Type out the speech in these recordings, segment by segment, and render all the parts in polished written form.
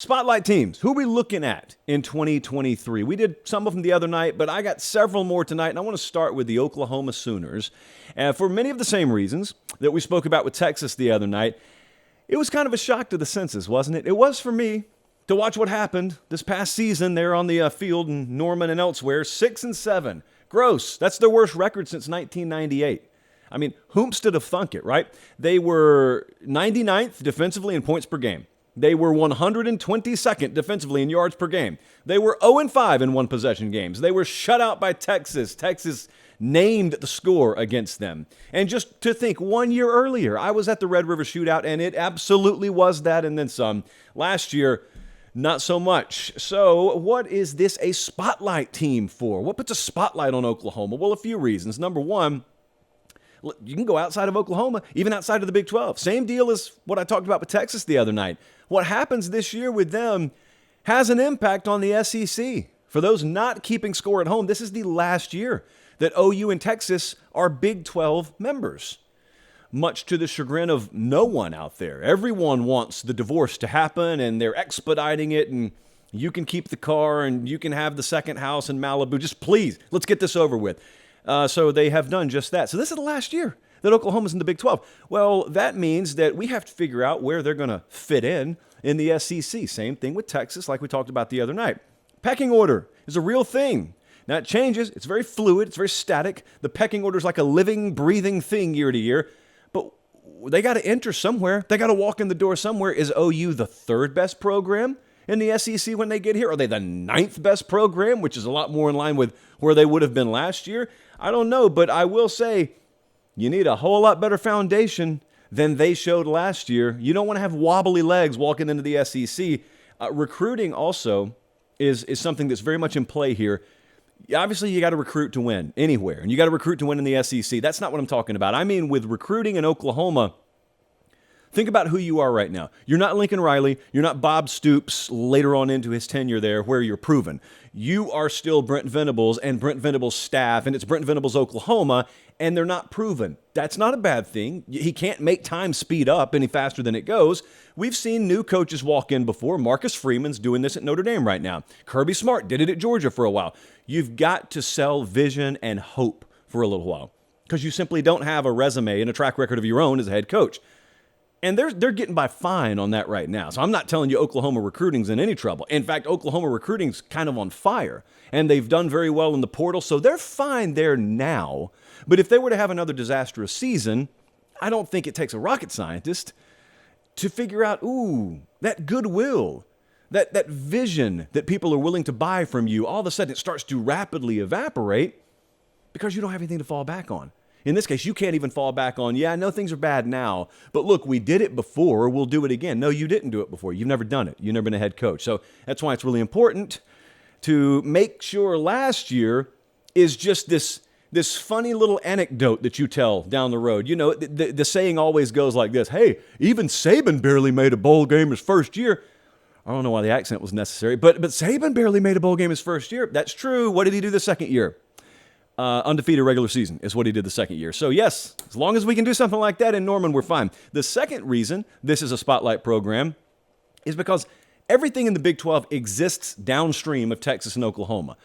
Spotlight teams. Who are we looking at in 2023? We did some of them the other night, but I got several more tonight, and I want to start with the Oklahoma Sooners. For many of the same reasons that we spoke about with Texas the other night, it was kind of a shock to the senses, wasn't it? It was for me to watch what happened this past season there on the field in Norman and elsewhere. 6-7. Gross. That's their worst record since 1998. I mean, whomst have thunk it, right? They were 99th defensively in points per game. They were 122nd defensively in yards per game. They were 0-5 in one-possession games. They were shut out by Texas. Texas named the score against them. And just to think, 1 year earlier, I was at the Red River Shootout, and it absolutely was that and then some. Last year, not so much. So what is this a spotlight team for? What puts a spotlight on Oklahoma? Well, a few reasons. Number one, you can go outside of Oklahoma, even outside of the Big 12. Same deal as what I talked about with Texas the other night. What happens this year with them has an impact on the SEC. For those not keeping score at home, this is the last year that OU and Texas are Big 12 members, much to the chagrin of no one out there. Everyone wants the divorce to happen, and they're expediting it, and you can keep the car, and you can have the second house in Malibu. Just please, let's get this over with. So they have done just that. So this is the last year that Oklahoma's in the Big 12. Well, that means that we have to figure out where they're going to fit in the SEC. Same thing with Texas, like we talked about the other night. Pecking order is a real thing. Now, it changes. It's very fluid. It's very static. The pecking order is like a living, breathing thing year to year. But they got to enter somewhere. They got to walk in the door somewhere. Is OU the third best program in the SEC when they get here? Are they the ninth best program, which is a lot more in line with where they would have been last year? I don't know, but I will say you need a whole lot better foundation than they showed last year. You don't want to have wobbly legs walking into the SEC. Recruiting also is something that's very much in play here. Obviously, you got to recruit to win anywhere, and you got to recruit to win in the SEC. That's not what I'm talking about. I mean, with recruiting in Oklahoma, think about who you are right now. You're not Lincoln Riley. You're not Bob Stoops later on into his tenure there where you're proven. You are still Brent Venables and Brent Venables' staff, and it's Brent Venables, Oklahoma, and they're not proven. That's not a bad thing. He can't make time speed up any faster than it goes. We've seen new coaches walk in before. Marcus Freeman's doing this at Notre Dame right now. Kirby Smart did it at Georgia for a while. You've got to sell vision and hope for a little while because you simply don't have a resume and a track record of your own as a head coach. And they're getting by fine on that right now. So I'm not telling you Oklahoma recruiting's in any trouble. In fact, Oklahoma recruiting's kind of on fire. And they've done very well in the portal, so they're fine there now. But if they were to have another disastrous season, I don't think it takes a rocket scientist to figure out, that goodwill, that vision that people are willing to buy from you, all of a sudden it starts to rapidly evaporate because you don't have anything to fall back on. In this case, you can't even fall back on, I know things are bad now, but look, we did it before, we'll do it again. No, you didn't do it before. You've never done it. You've never been a head coach. So that's why it's really important to make sure last year is just this funny little anecdote that you tell down the road. You know, the saying always goes like this: hey, even Saban barely made a bowl game his first year. I don't know why the accent was necessary, but Saban barely made a bowl game his first year. That's true. What did he do the second year? Undefeated regular season is what he did the second year. So yes, as long as we can do something like that in Norman, we're fine. The second reason this is a spotlight program is because everything in the Big 12 exists downstream of Texas and Oklahoma.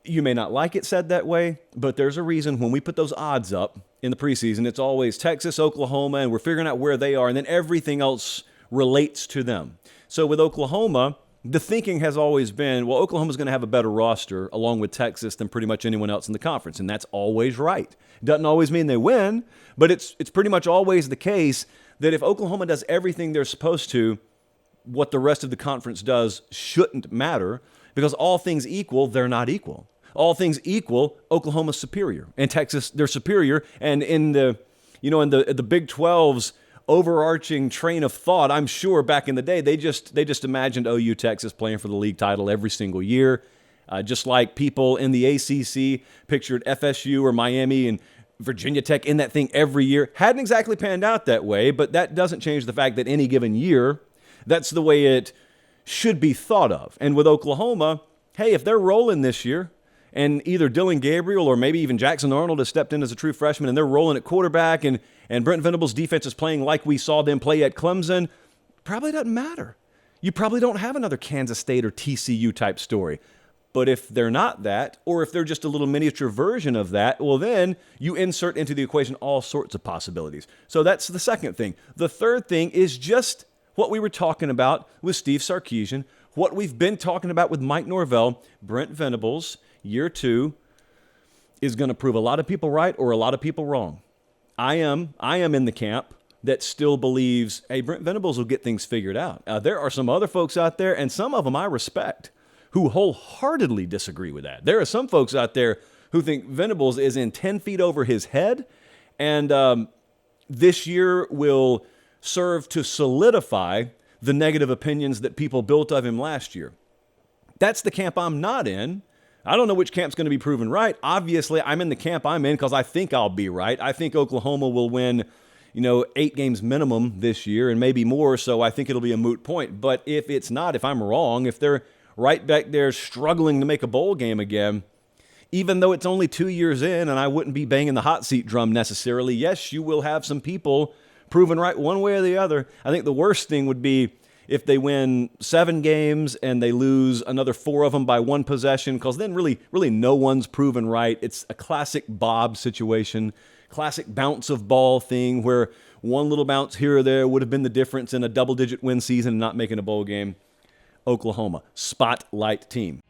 You may not like it said that way, but there's a reason when we put those odds up in the preseason, it's always Texas, Oklahoma, and we're figuring out where they are, and then everything else relates to them. So with Oklahoma, the thinking has always been, well, Oklahoma's going to have a better roster along with Texas than pretty much anyone else in the conference, and that's always right. Doesn't always mean they win, but it's pretty much always the case that if Oklahoma does everything they're supposed to, what the rest of the conference does shouldn't matter, because all things equal, they're not equal. All things equal, Oklahoma's superior, and Texas, they're superior, and in the Big 12's overarching train of thought, I'm sure back in the day, they just imagined OU Texas playing for the league title every single year, just like people in the ACC pictured FSU or Miami and Virginia Tech in that thing every year. Hadn't exactly panned out that way, but that doesn't change the fact that any given year, that's the way it should be thought of. And with Oklahoma, hey, if they're rolling this year, and either Dylan Gabriel or maybe even Jackson Arnold has stepped in as a true freshman, and they're rolling at quarterback, and Brent Venables' defense is playing like we saw them play at Clemson, probably doesn't matter. you probably don't have another Kansas State or TCU type story. But if they're not that, or if they're just a little miniature version of that, well, then you insert into the equation all sorts of possibilities. So that's the second thing. The third thing is just what we were talking about with Steve Sarkisian, what we've been talking about with Mike Norvell. Brent Venables, year 2, is going to prove a lot of people right or a lot of people wrong. I am in the camp that still believes, hey, Brent Venables will get things figured out. There are some other folks out there, and some of them I respect, who wholeheartedly disagree with that. There are some folks out there who think Venables is in 10 feet over his head, and this year will serve to solidify the negative opinions that people built of him last year. That's the camp I'm not in. I don't know which camp's going to be proven right. Obviously, I'm in the camp I'm in because I think I'll be right. I think Oklahoma will win 8 games minimum this year and maybe more, so I think it'll be a moot point. But if it's not, if I'm wrong, if they're right back there struggling to make a bowl game again, even though it's only 2 years in and I wouldn't be banging the hot seat drum necessarily, yes, you will have some people proven right one way or the other. I think the worst thing would be if they win 7 games and they lose another 4 of them by 1 possession, because then really no one's proven right. It's a classic Bob situation, classic bounce of ball thing where one little bounce here or there would have been the difference in a double-digit win season and not making a bowl game. Oklahoma, spotlight team.